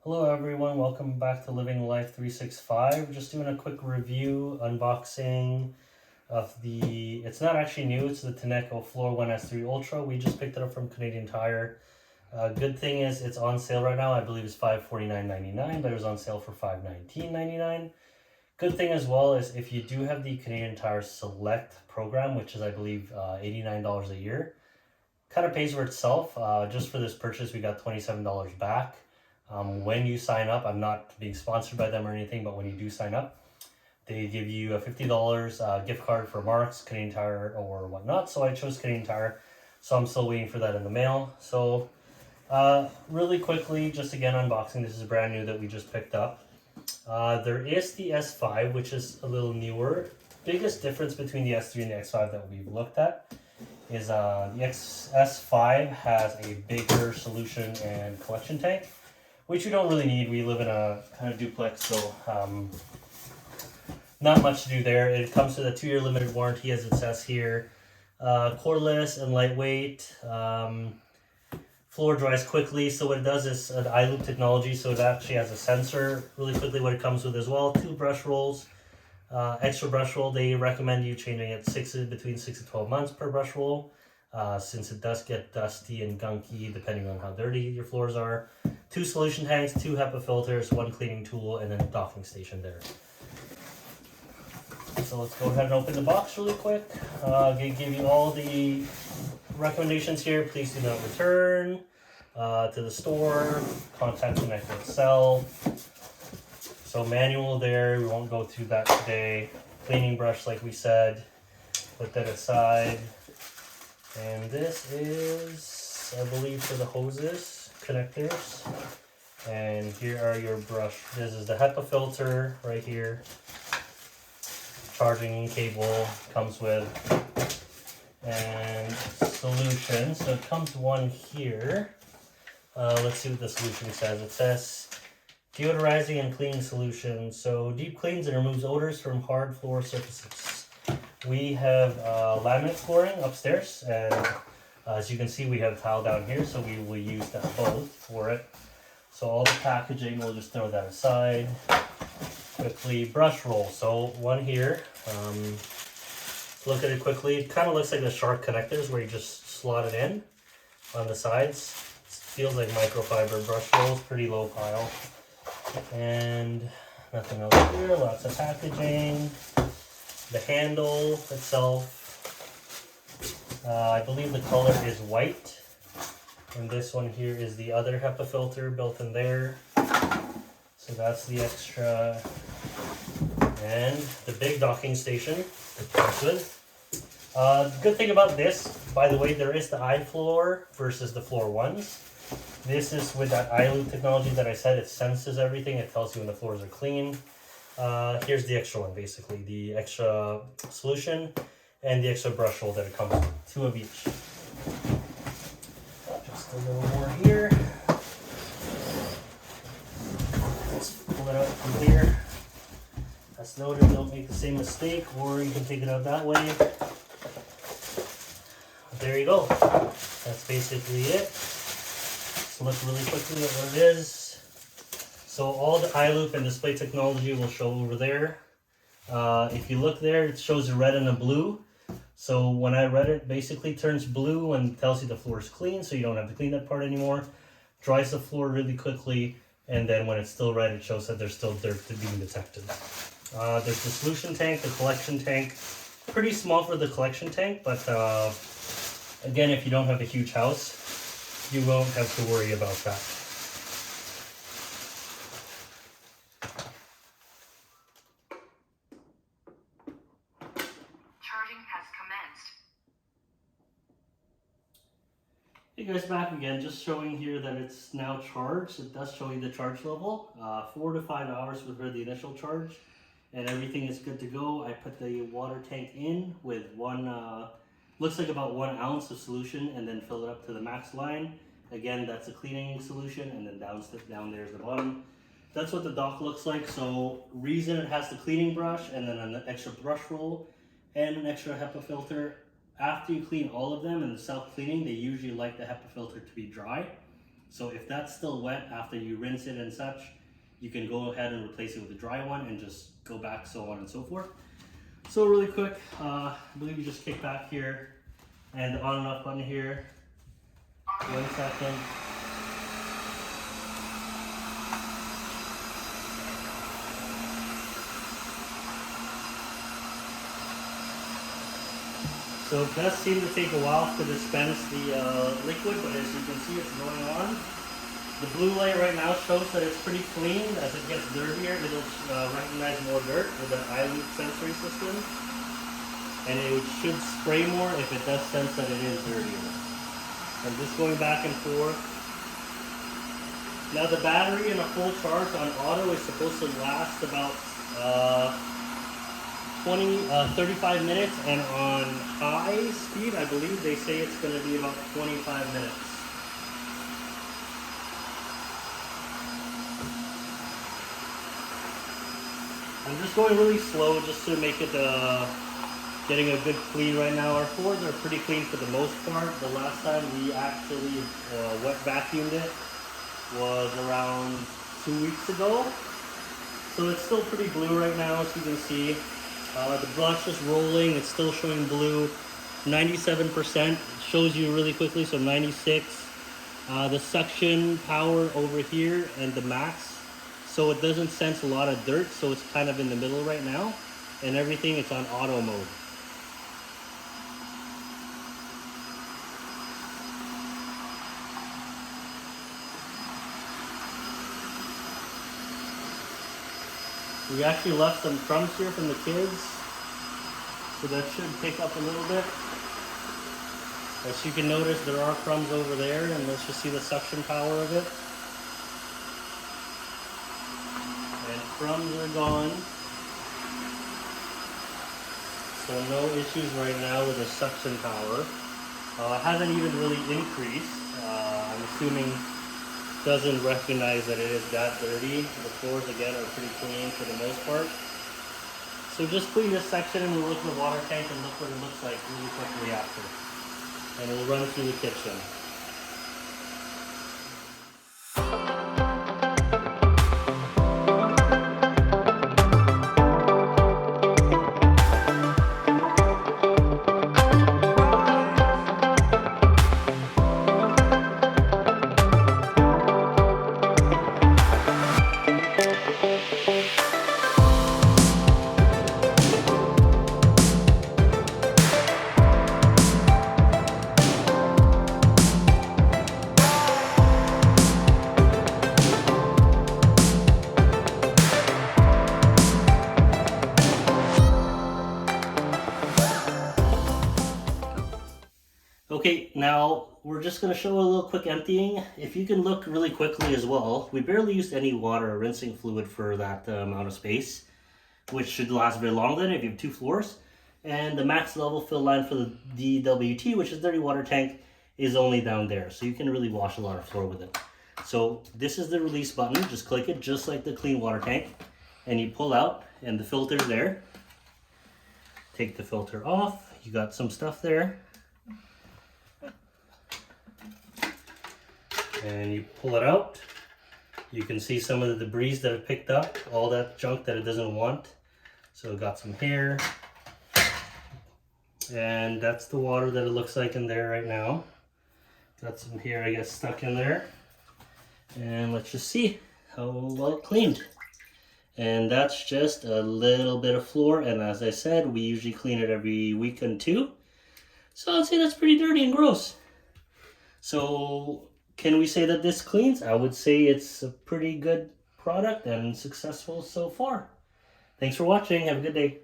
Hello everyone, welcome back to Living Life 365. Just doing a quick review, unboxing of it's not actually new, it's the Tineco Floor 1S3 Ultra. We just picked it up from Canadian Tire. Good thing is it's on sale right now. I believe it's $549.99, but it was on sale for $519.99. Good thing as well is if you do have the Canadian Tire Select program, which is I believe $89 a year, kind of pays for itself. Just for this purchase, we got $27 back. When you sign up, I'm not being sponsored by them or anything, but when you do sign up, they give you a $50 gift card for Marks, Canadian Tire, or whatnot. So I chose Canadian Tire, so I'm still waiting for that in the mail. So really quickly, just again unboxing, this is brand new that we just picked up. There is the S5, which is a little newer. Biggest difference between the S3 and the X5 that we've looked at is the S5 has a bigger solution and collection tank, which we don't really need. We live in a kind of duplex, so not much to do there. It comes with a 2-year limited warranty, as it says here. Cordless and lightweight. Floor dries quickly, so what it does is an iLoop technology, so it actually has a sensor. Really quickly, what it comes with as well, 2 brush rolls. Extra brush roll, they recommend you changing it between 6 to 12 months per brush roll, since it does get dusty and gunky depending on how dirty your floors are. 2 solution tanks, 2 HEPA filters, 1 cleaning tool, and then a docking station there. So let's go ahead and open the box really quick. They give you all the recommendations here. Please do not return to the store. Contact Tineco itself. So manual there, we won't go through that today. Cleaning brush like we said. Put that aside. And this is, I believe, for the hoses, connectors. And here are your brush. This is the HEPA filter right here. Charging cable comes with. And solution. So it comes one here. Let's see what the solution says. It says deodorizing and cleaning solution. So deep cleans and removes odors from hard floor surfaces. We have laminate flooring upstairs, and as you can see, we have tile down here, so we will use that both for it. So all the packaging, we'll just throw that aside. Quickly, brush roll. So one here. Look at it quickly. It kind of looks like the shark connectors where you just slot it in on the sides. It feels like microfiber brush rolls, pretty low pile. And nothing else here, lots of packaging. The handle itself, I believe the color is white. And this one here is the other HEPA filter built in there. So that's the extra. And the big docking station that comes with. Good thing about this, by the way, there is the iFloor versus the Floor 1s. This is with that iLoop technology that I said. It senses everything. It tells you when the floors are clean. Here's the extra one, basically. The extra solution and the extra brush roll that it comes with. 2 of each. Just a little more here. Let's pull it out from here. As noted, don't make the same mistake, or you can take it out that way. There you go. That's basically it. Let's look really quickly at what it is. So all the iLoop and display technology will show over there. If you look there, it shows a red and a blue. So when I read it, basically turns blue and tells you the floor is clean, so you don't have to clean that part anymore. Dries the floor really quickly, and then when it's still red, it shows that there's still dirt being detected. There's the solution tank, the collection tank. Pretty small for the collection tank, but again, if you don't have a huge house, you won't have to worry about that. Charging has commenced. Hey guys, back again, just showing here that it's now charged. It does show you the charge level. 4 to 5 hours for the initial charge, and everything is good to go. I put the water tank in with looks like about 1 ounce of solution, and then fill it up to the max line. Again, that's a cleaning solution, and then down there's the bottom. That's what the dock looks like. So reason it has the cleaning brush and then an extra brush roll and an extra HEPA filter. After you clean all of them and the self-cleaning, they usually like the HEPA filter to be dry. So if that's still wet after you rinse it and such, you can go ahead and replace it with a dry one and just go back, so on and so forth. So really quick, I believe you just kick back here and the on and off button here. 1 second. So it does seem to take a while to dispense the liquid, but as you can see, it's going on. The blue light right now shows that it's pretty clean. As it gets dirtier, it'll recognize more dirt with an eye loop sensory system. And it should spray more if it does sense that it is dirtier. I'm just going back and forth. Now the battery in a full charge on auto is supposed to last about 35 minutes, and on high speed, I believe they say it's going to be about 25 minutes. I'm just going really slow just to make it getting a good clean right now. Our floors are pretty clean for the most part. The last time we actually wet vacuumed it was around 2 weeks ago. So it's still pretty blue right now, as you can see. The brush is rolling, it's still showing blue. 97% shows you really quickly, so 96. The suction power over here and the max, so it doesn't sense a lot of dirt, so it's kind of in the middle right now. And everything, it's on auto mode. We actually left some crumbs here from the kids, so that should pick up a little bit. As you can notice, there are crumbs over there, and let's just see the suction power of it. And crumbs are gone. So no issues right now with the suction power. It hasn't even really increased. I'm assuming doesn't recognize that it is that dirty. The floors again are pretty clean for the most part. So just clean this section and we'll look at the water tank and look what it looks like really quickly after. And we'll run through the kitchen. Okay, now we're just going to show a little quick emptying. If you can look really quickly as well, we barely used any water or rinsing fluid for that amount of space, which should last very long then if you have 2 floors. And the max level fill line for the DWT, which is dirty water tank, is only down there. So you can really wash a lot of floor with it. So this is the release button. Just click it just like the clean water tank. And you pull out and the filter's there. Take the filter off. You got some stuff there. And you pull it out. You can see some of the debris that it picked up, all that junk that it doesn't want. So it got some hair. And that's the water that it looks like in there right now. Got some hair, I guess, stuck in there. And let's just see how well cleaned. And that's just a little bit of floor. And as I said, we usually clean it every week and 2. So I'd say that's pretty dirty and gross. So can we say that this cleans? I would say it's a pretty good product and successful so far. Thanks for watching. Have a good day.